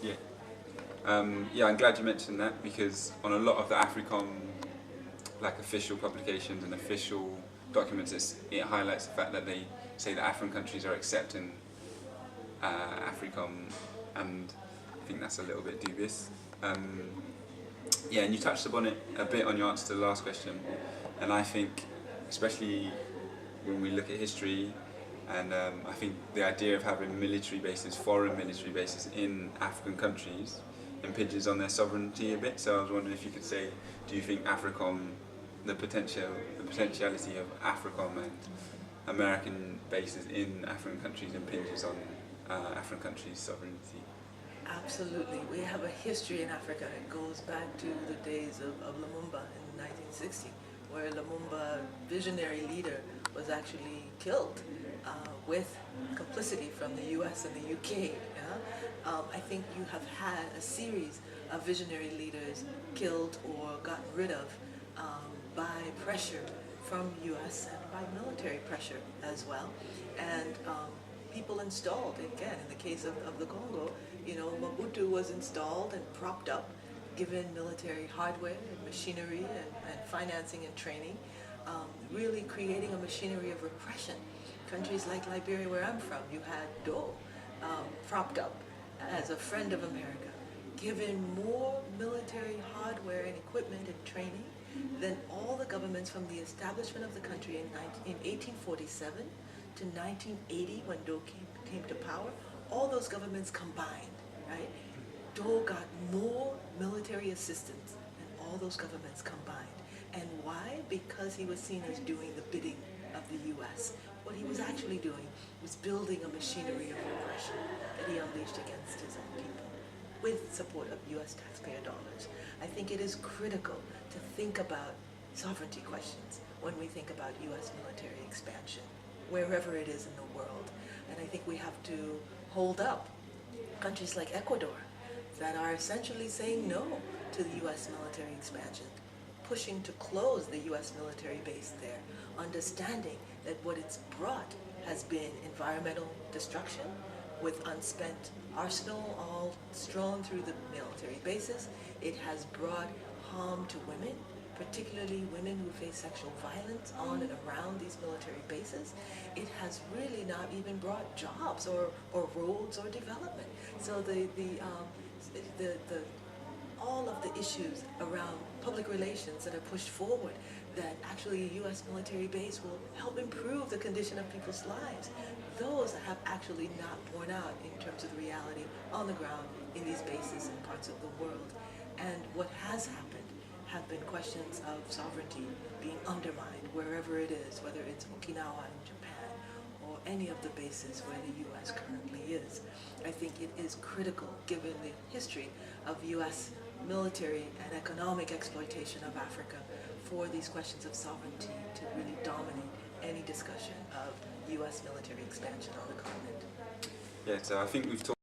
Yeah. Yeah, I'm glad you mentioned that, because on a lot of the Africom like official publications and official documents, it highlights the fact that they say that African countries are accepting Africom, and I think that's a little bit dubious. Yeah, and you touched upon it a bit on your answer to the last question, and I think, especially when we look at history, and I think the idea of having military bases, foreign military bases in African countries, impinges on their sovereignty a bit. So I was wondering if you could say, do you think Africom, the potentiality of Africom and American bases in African countries impinges on African countries' sovereignty? Absolutely. We have a history in Africa. It goes back to the days of Lumumba in 1960, where Lumumba, visionary leader, was actually killed with complicity from the US and the UK. Yeah? I think you have had a series of visionary leaders killed or gotten rid of by pressure from US and by military pressure as well. And people installed, again, in the case of the Congo, you know, Mobutu was installed and propped up, given military hardware and machinery and financing and training, really creating a machinery of repression. Countries like Liberia, where I'm from, you had Doe propped up as a friend of America, given more military hardware and equipment and training than all the governments from the establishment of the country in 1847 to 1980, when Doe came to power. All those governments combined, right? Doe got more military assistance than all those governments combined. And why? Because he was seen as doing the bidding of the US. What he was actually doing was building a machinery of repression that he unleashed against his own people with support of US taxpayer dollars. I think it is critical to think about sovereignty questions when we think about US military expansion, wherever it is in the world. And I think we have to hold up countries like Ecuador that are essentially saying no to the US military expansion, pushing to close the US military base there, understanding that what it's brought has been environmental destruction with unspent arsenal all strewn through the military bases. It has brought harm to women, particularly women who face sexual violence on and around these military bases. It has really not even brought jobs or roads or development. So all of the issues around public relations that are pushed forward, that actually a U.S. military base will help improve the condition of people's lives, those have actually not borne out in terms of the reality on the ground in these bases in parts of the world. And what has happened have been questions of sovereignty being undermined wherever it is, whether it's Okinawa in Japan or any of the bases where the U.S. currently is. I think it is critical, given the history of U.S. military and economic exploitation of Africa, for these questions of sovereignty to really dominate any discussion of U.S. military expansion on the continent. Yeah, so I think we've talked